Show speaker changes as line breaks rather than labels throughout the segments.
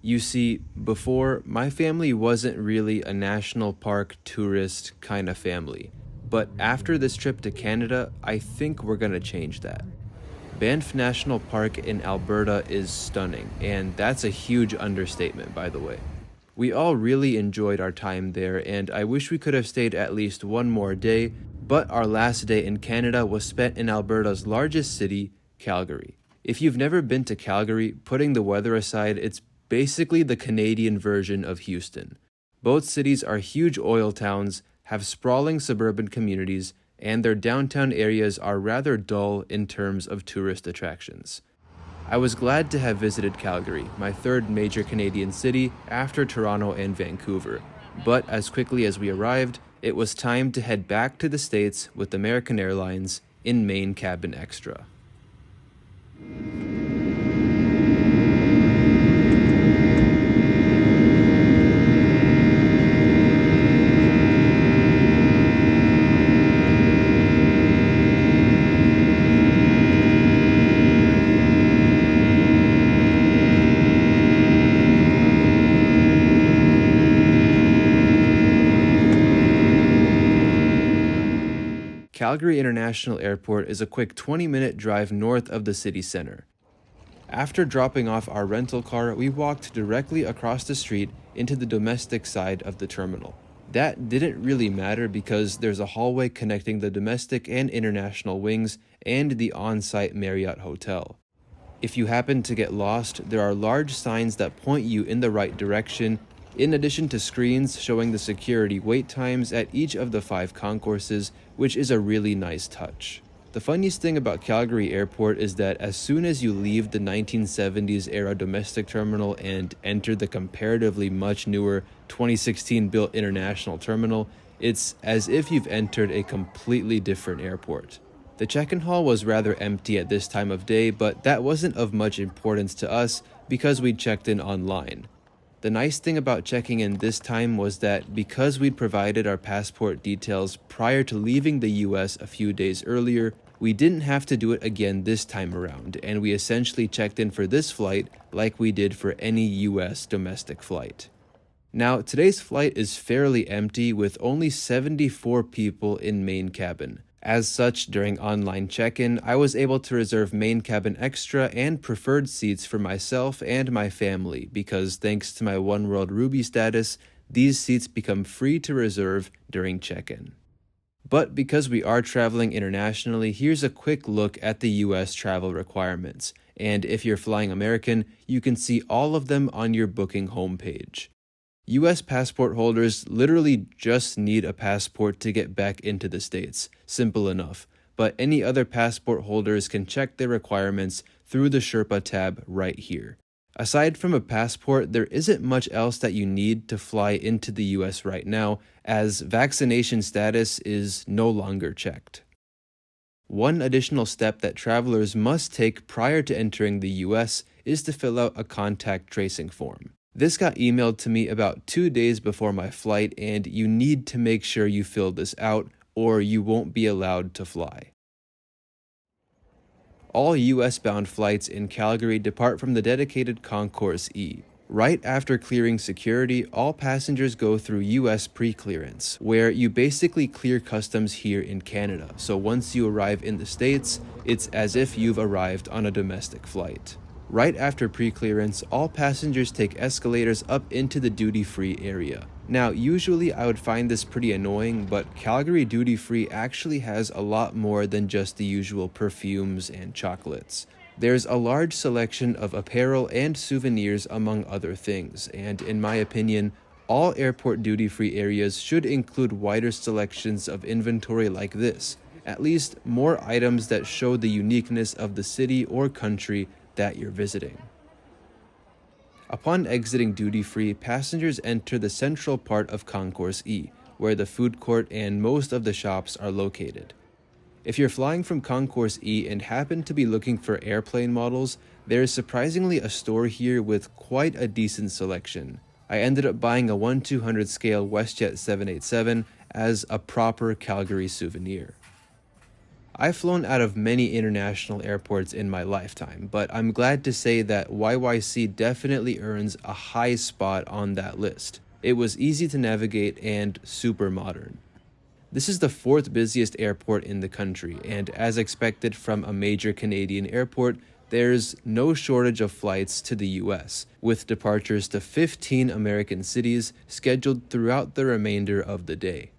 You see, before, my family wasn't really a national park tourist kind of family. But after this trip to Canada, I think we're gonna change that. Banff National Park in Alberta is stunning, and that's a huge understatement, by the way. We all really enjoyed our time there, and I wish we could have stayed at least one more day, but our last day in Canada was spent in Alberta's largest city, Calgary. If you've never been to Calgary, putting the weather aside, it's basically the Canadian version of Houston. Both cities are huge oil towns, have sprawling suburban communities, and their downtown areas are rather dull in terms of tourist attractions. I was glad to have visited Calgary, my third major Canadian city after Toronto and Vancouver, but as quickly as we arrived, it was time to head back to the States with American Airlines in Main Cabin Extra. Calgary International Airport is a quick 20-minute drive north of the city center. After dropping off our rental car, we walked directly across the street into the domestic side of the terminal. That didn't really matter because there's a hallway connecting the domestic and international wings and the on-site Marriott hotel. If you happen to get lost, there are large signs that point you in the right direction, in addition to screens showing the security wait times at each of the 5 concourses, which is a really nice touch. The funniest thing about Calgary Airport is that as soon as you leave the 1970s era domestic terminal and enter the comparatively much newer 2016 built international terminal, it's as if you've entered a completely different airport. The check-in hall was rather empty at this time of day, but that wasn't of much importance to us because we'd checked in online. The nice thing about checking in this time was that because we'd provided our passport details prior to leaving the US a few days earlier, we didn't have to do it again this time around, and we essentially checked in for this flight like we did for any US domestic flight. Now, today's flight is fairly empty with only 74 people in main cabin. As such, during online check-in, I was able to reserve main cabin extra and preferred seats for myself and my family because thanks to my One World Ruby status, these seats become free to reserve during check-in. But because we are traveling internationally, here's a quick look at the US travel requirements, and if you're flying American, you can see all of them on your booking homepage. US passport holders literally just need a passport to get back into the States, simple enough, but any other passport holders can check their requirements through the Sherpa tab right here. Aside from a passport, there isn't much else that you need to fly into the US right now, as vaccination status is no longer checked. One additional step that travelers must take prior to entering the US is to fill out a contact tracing form. This got emailed to me about 2 days before my flight, and you need to make sure you fill this out or you won't be allowed to fly. All US-bound flights in Calgary depart from the dedicated Concourse E. Right after clearing security, all passengers go through US PreClearance, where you basically clear customs here in Canada, so once you arrive in the States, it's as if you've arrived on a domestic flight. Right after PreClearance, all passengers take escalators up into the duty-free area. Now, usually I would find this pretty annoying, but Calgary duty-free actually has a lot more than just the usual perfumes and chocolates. There's a large selection of apparel and souvenirs among other things, and in my opinion, all airport duty-free areas should include wider selections of inventory like this, at least more items that show the uniqueness of the city or country that you're visiting. Upon exiting duty-free, passengers enter the central part of Concourse E, where the food court and most of the shops are located. If you're flying from Concourse E and happen to be looking for airplane models, there is surprisingly a store here with quite a decent selection. I ended up buying a 1/200 scale WestJet 787 as a proper Calgary souvenir. I've flown out of many international airports in my lifetime, but I'm glad to say that YYC definitely earns a high spot on that list. It was easy to navigate and super modern. This is the 4th busiest airport in the country, and as expected from a major Canadian airport, there's no shortage of flights to the US, with departures to 15 American cities scheduled throughout the remainder of the day.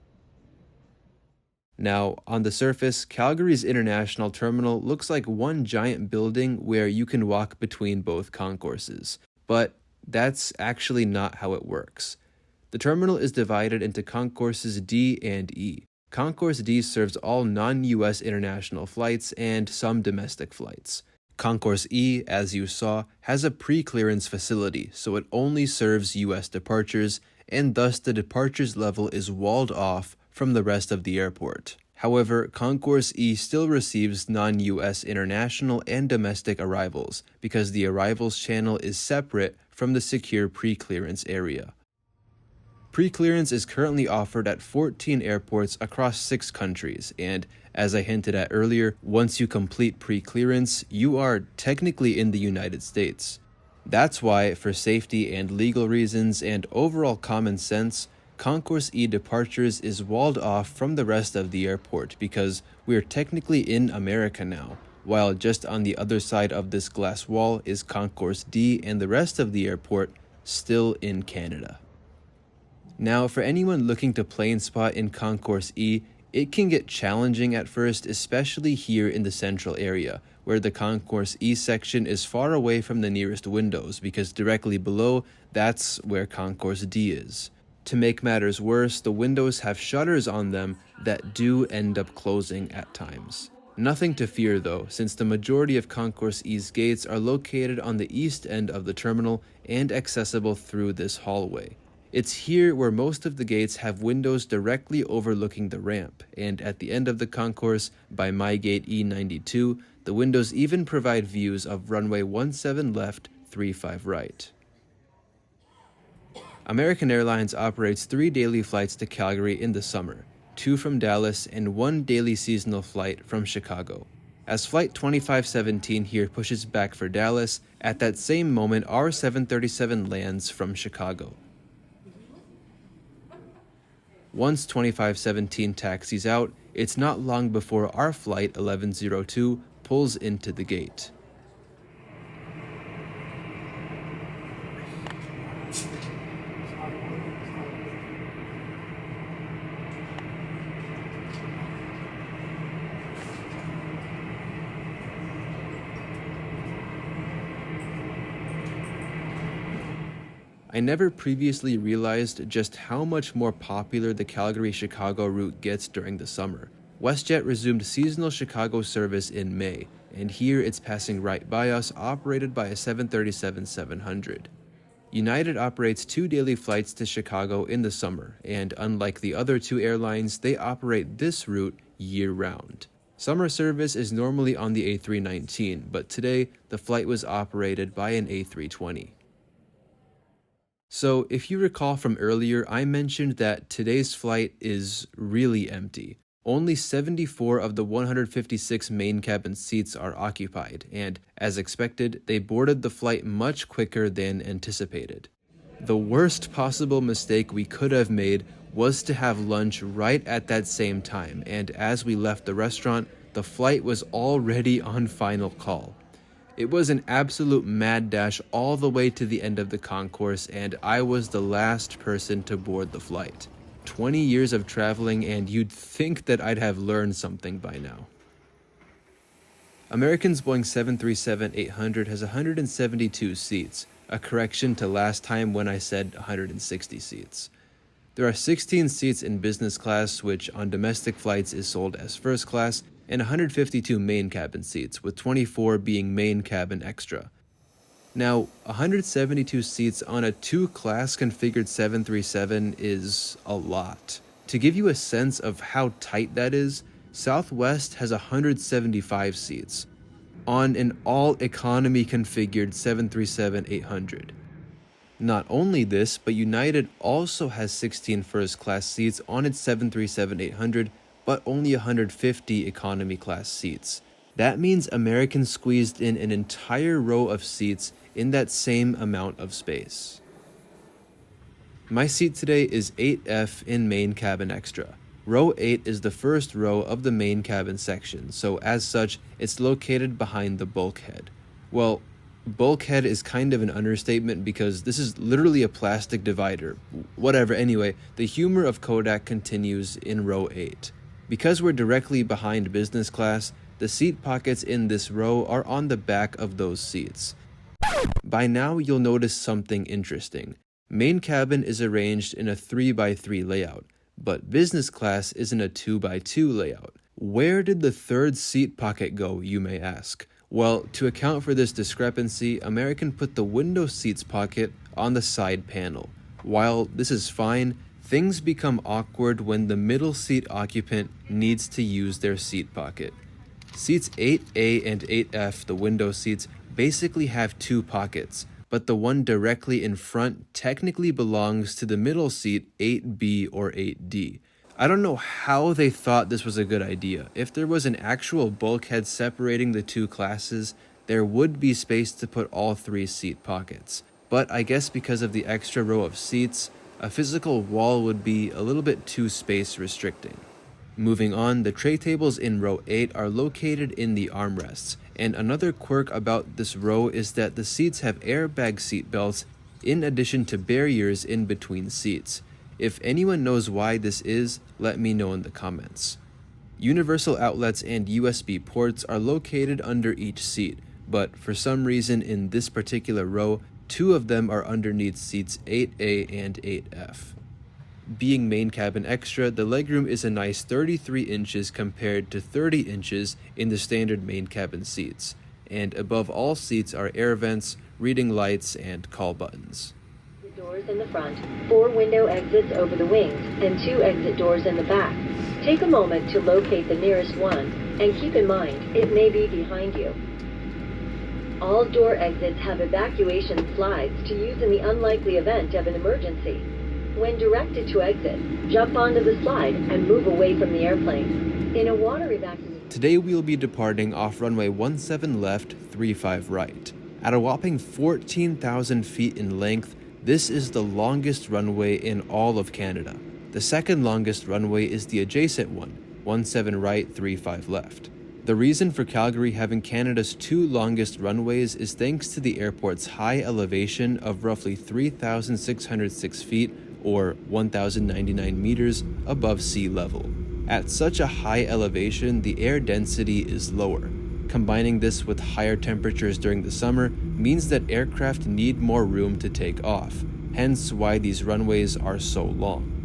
Now, on the surface, Calgary's international terminal looks like one giant building where you can walk between both concourses, but that's actually not how it works. The terminal is divided into concourses D and E. Concourse D serves all non-US international flights and some domestic flights. Concourse E, as you saw, has a pre-clearance facility, so it only serves US departures, and thus the departures level is walled off from the rest of the airport. However, Concourse E still receives non-US international and domestic arrivals because the arrivals channel is separate from the secure pre-clearance area. Pre-clearance is currently offered at 14 airports across 6 countries, and as I hinted at earlier, once you complete pre-clearance, you are technically in the United States. That's why, for safety and legal reasons and overall common sense, Concourse E departures is walled off from the rest of the airport because we're technically in America now, while just on the other side of this glass wall is Concourse D and the rest of the airport still in Canada. Now, for anyone looking to plane spot in Concourse E, it can get challenging at first, especially here in the central area, where the Concourse E section is far away from the nearest windows because directly below, that's where Concourse D is. To make matters worse, the windows have shutters on them that do end up closing at times. Nothing to fear though, since the majority of Concourse E's gates are located on the east end of the terminal and accessible through this hallway. It's here where most of the gates have windows directly overlooking the ramp, and at the end of the concourse, by my gate E92, the windows even provide views of runway 17 left, 35 right. American Airlines operates 3 daily flights to Calgary in the summer, 2 from Dallas and 1 daily seasonal flight from Chicago. As Flight 2517 here pushes back for Dallas, at that same moment our 737 lands from Chicago. Once 2517 taxis out, it's not long before our Flight 1102 pulls into the gate. I never previously realized just how much more popular the Calgary-Chicago route gets during the summer. WestJet resumed seasonal Chicago service in May, and here it's passing right by us, operated by a 737-700. United operates 2 daily flights to Chicago in the summer, and unlike the other 2 airlines, they operate this route year-round. Summer service is normally on the A319, but today the flight was operated by an A320. So, if you recall from earlier, I mentioned that today's flight is really empty. Only 74 of the 156 main cabin seats are occupied, and, as expected, they boarded the flight much quicker than anticipated. The worst possible mistake we could have made was to have lunch right at that same time, and as we left the restaurant, the flight was already on final call. It was an absolute mad dash all the way to the end of the concourse, and I was the last person to board the flight. 20 years of traveling, and you'd think that I'd have learned something by now. American's Boeing 737-800 has 172 seats, a correction to last time when I said 160 seats. There are 16 seats in business class, which on domestic flights is sold as first class, and 152 main cabin seats, with 24 being main cabin extra. Now, 172 seats on a 2-class configured 737 is a lot. To give you a sense of how tight that is, Southwest has 175 seats on an all-economy configured 737-800. Not only this, but United also has 16 first-class seats on its 737-800, but only 150 economy class seats. That means American squeezed in an entire row of seats in that same amount of space. My seat today is 8F in Main Cabin Extra. Row 8 is the first row of the main cabin section, so as such, it's located behind the bulkhead. Well, bulkhead is kind of an understatement because this is literally a plastic divider. Whatever, anyway, the humor of Kodak continues in row 8. Because we're directly behind business class, the seat pockets in this row are on the back of those seats. By now, you'll notice something interesting. Main cabin is arranged in a 3x3 layout, but business class is in a 2x2 layout. Where did the third seat pocket go, you may ask? Well, to account for this discrepancy, American put the window seats pocket on the side panel. While this is fine, things become awkward when the middle seat occupant needs to use their seat pocket. Seats 8A and 8F, the window seats, basically have two pockets, but the one directly in front technically belongs to the middle seat 8B or 8D. I don't know how they thought this was a good idea. If there was an actual bulkhead separating the two classes, there would be space to put all three seat pockets. But I guess because of the extra row of seats, a physical wall would be a little bit too space restricting. Moving on, the tray tables in row 8 are located in the armrests, and another quirk about this row is that the seats have airbag seat belts in addition to barriers in between seats. If anyone knows why this is, let me know in the comments. Universal outlets and USB ports are located under each seat, but for some reason in this particular row, two of them are underneath seats 8A and 8F. Being main cabin extra, the legroom is a nice 33 inches compared to 30 inches in the standard main cabin seats, and above all seats are air vents, reading lights, and call buttons.
Doors in the front, 4 window exits over the wings, and 2 exit doors in the back. Take a moment to locate the nearest one, and keep in mind, it may be behind you. All door exits have evacuation slides to use in the unlikely event of an emergency. When directed to exit, jump onto the slide and move away from the airplane. In a water evacuation...
Today we will be departing off runway 17 left, 35 right. At a whopping 14,000 feet in length, this is the longest runway in all of Canada. The second longest runway is the adjacent one, 17 right, 35 left. The reason for Calgary having Canada's two longest runways is thanks to the airport's high elevation of roughly 3,606 feet or 1,099 meters above sea level. At such a high elevation, the air density is lower. Combining this with higher temperatures during the summer means that aircraft need more room to take off, hence why these runways are so long.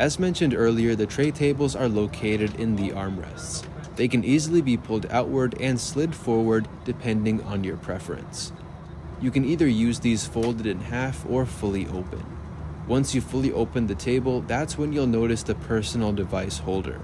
As mentioned earlier, the tray tables are located in the armrests. They can easily be pulled outward and slid forward depending on your preference. You can either use these folded in half or fully open. Once you fully open the table, that's when you'll notice the personal device holder.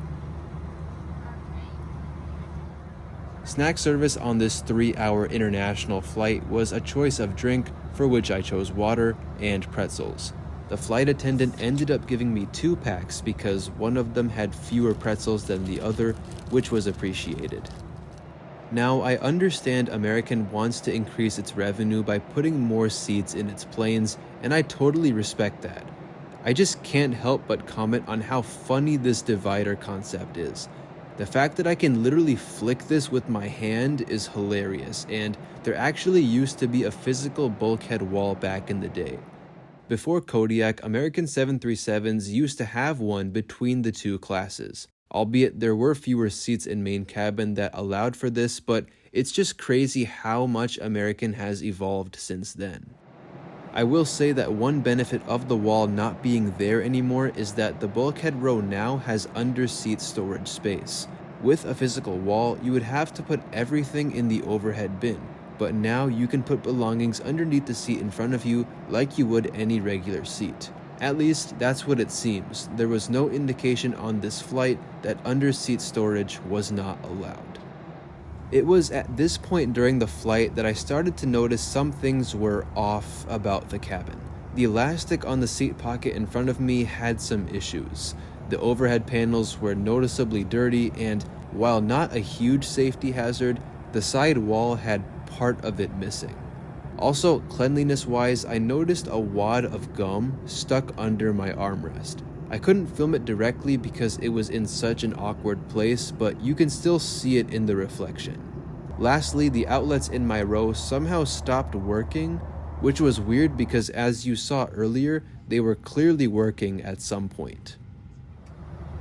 Snack service on this 3-hour international flight was a choice of drink, for which I chose water and pretzels. The flight attendant ended up giving me 2 packs because one of them had fewer pretzels than the other, which was appreciated. Now, I understand American wants to increase its revenue by putting more seats in its planes, and I totally respect that. I just can't help but comment on how funny this divider concept is. The fact that I can literally flick this with my hand is hilarious, and there actually used to be a physical bulkhead wall back in the day. Before Kodiak, American 737s used to have one between the 2 classes. Albeit there were fewer seats in main cabin that allowed for this, but it's just crazy how much American has evolved since then. I will say that one benefit of the wall not being there anymore is that the bulkhead row now has under-seat storage space. With a physical wall, you would have to put everything in the overhead bin, but now you can put belongings underneath the seat in front of you like you would any regular seat. At least, that's what it seems. There was no indication on this flight that under-seat storage was not allowed. It was at this point during the flight that I started to notice some things were off about the cabin. The elastic on the seat pocket in front of me had some issues. The overhead panels were noticeably dirty, and while not a huge safety hazard, the side wall had part of it missing. Also, cleanliness-wise, I noticed a wad of gum stuck under my armrest. I couldn't film it directly because it was in such an awkward place, but you can still see it in the reflection. Lastly, the outlets in my row somehow stopped working, which was weird because as you saw earlier, they were clearly working at some point.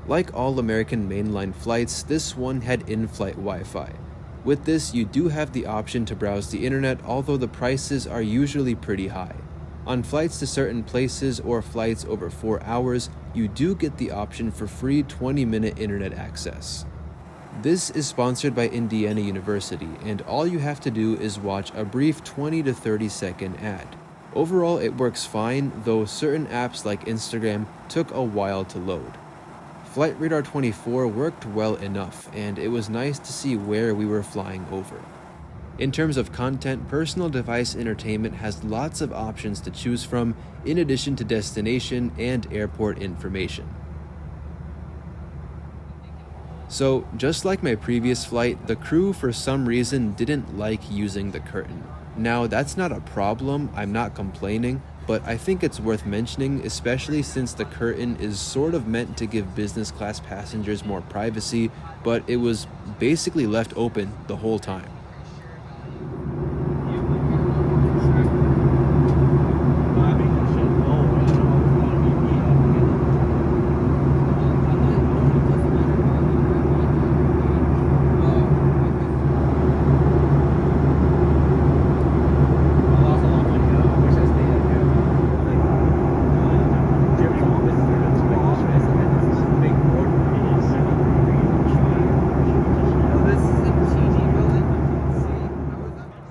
Like all American mainline flights, this one had in-flight Wi-Fi. With this, you do have the option to browse the internet, although the prices are usually pretty high. On flights to certain places or flights over 4 hours, you do get the option for free 20-minute internet access. This is sponsored by Indiana University, and all you have to do is watch a brief 20 to 30 second ad. Overall, it works fine, though certain apps like Instagram took a while to load. Flight Radar 24 worked well enough, and it was nice to see where we were flying over. In terms of content, personal device entertainment has lots of options to choose from, in addition to destination and airport information. So, just like my previous flight, the crew for some reason didn't like using the curtain. Now, that's not a problem, I'm not complaining, but I think it's worth mentioning, especially since the curtain is sort of meant to give business class passengers more privacy, but it was basically left open the whole time.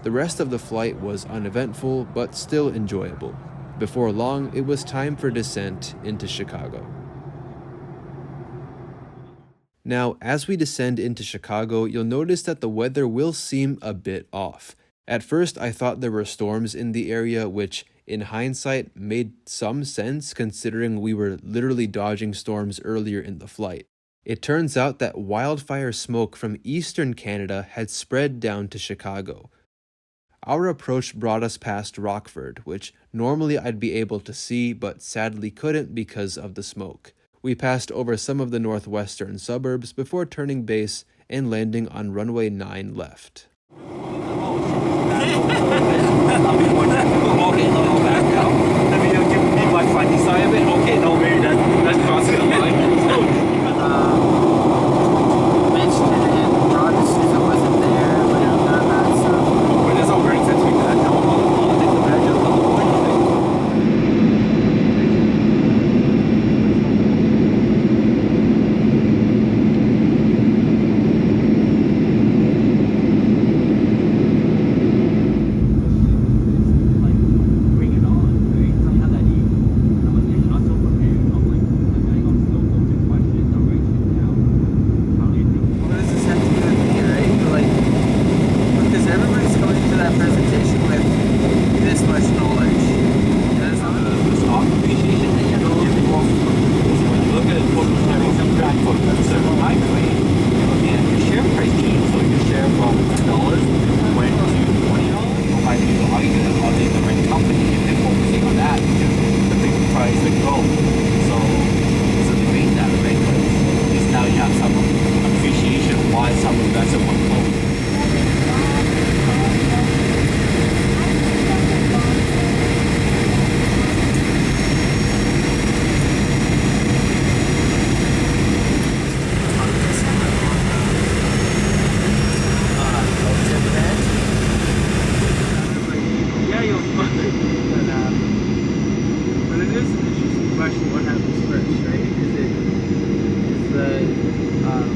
The rest of the flight was uneventful, but still enjoyable. Before long, it was time for descent into Chicago. Now, as we descend into Chicago, you'll notice that the weather will seem a bit off. At first, I thought there were storms in the area, which, in hindsight, made some sense considering we were literally dodging storms earlier in the flight. It turns out that wildfire smoke from eastern Canada had spread down to Chicago. Our approach brought us past Rockford, which normally I'd be able to see, but sadly couldn't because of the smoke. We passed over some of the northwestern suburbs before turning base and landing on runway 9 left.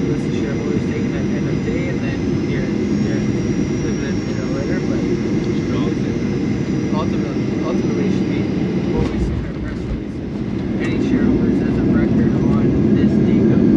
list of shareholders taking at the end of the day, and then you're living it later. But ultimately, it should be what we see in our press releases. Any shareholders as a record on this takeoff.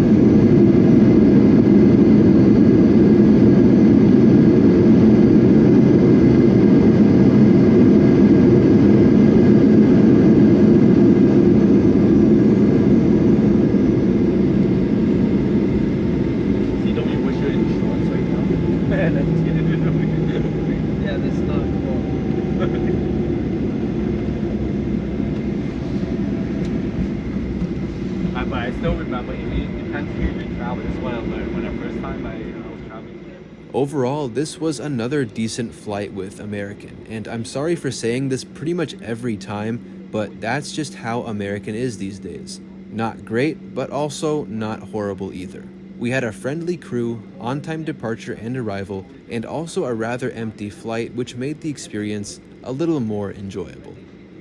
Yeah, that's not cool.
But I still remember, it depends who you travel. This is what I learned when the first time I was traveling.
Overall, this was another decent flight with American, and I'm sorry for saying this pretty much every time, but that's just how American is these days. Not great, but also not horrible either. We had a friendly crew, on-time departure and arrival, and also a rather empty flight, which made the experience a little more enjoyable.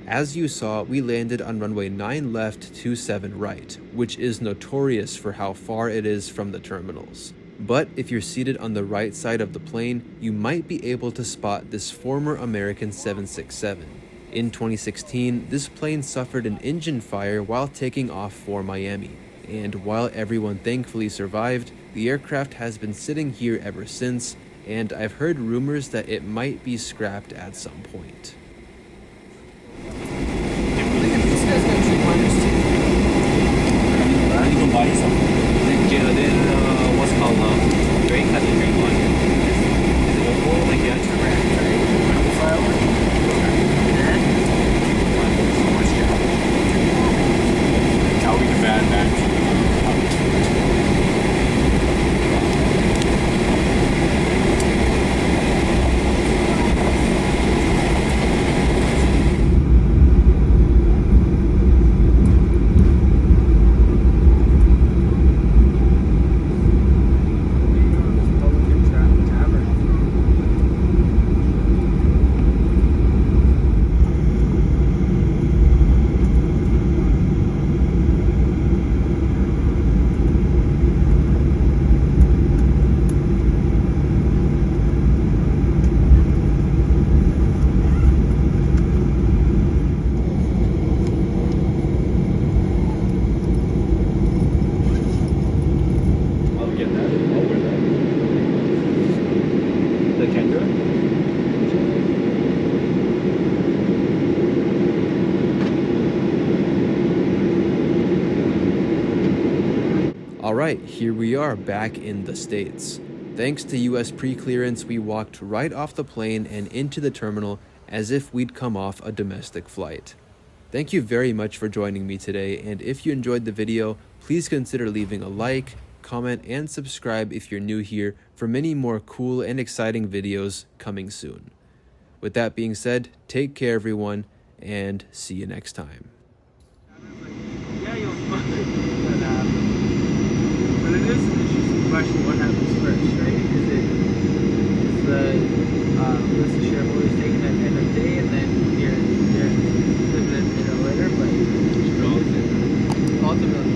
As you saw, we landed on runway 9 left, 27 right, which is notorious for how far it is from the terminals. But if you're seated on the right side of the plane, you might be able to spot this former American 767. In 2016, this plane suffered an engine fire while taking off for Miami. And while everyone thankfully survived, the aircraft has been sitting here ever since, and I've heard rumors that it might be scrapped at some point.
This guy's got 2 miners too.
Even body something. What's called drink has a drink one. Is it local? Like yeah, it's a brand, right? That'll be the bad match.
Alright, here we are back in the States. Thanks to US pre-clearance, we walked right off the plane and into the terminal as if we'd come off a domestic flight. Thank you very much for joining me today, and if you enjoyed the video, please consider leaving a like, comment, and subscribe if you're new here for many more cool and exciting videos coming soon. With that being said, take care everyone, and see you next time.
Yeah, you'll find but it is an interesting question, what happens first, right? Is the list of shareholders taken at the end of the day, and then you're living it later? But ultimately,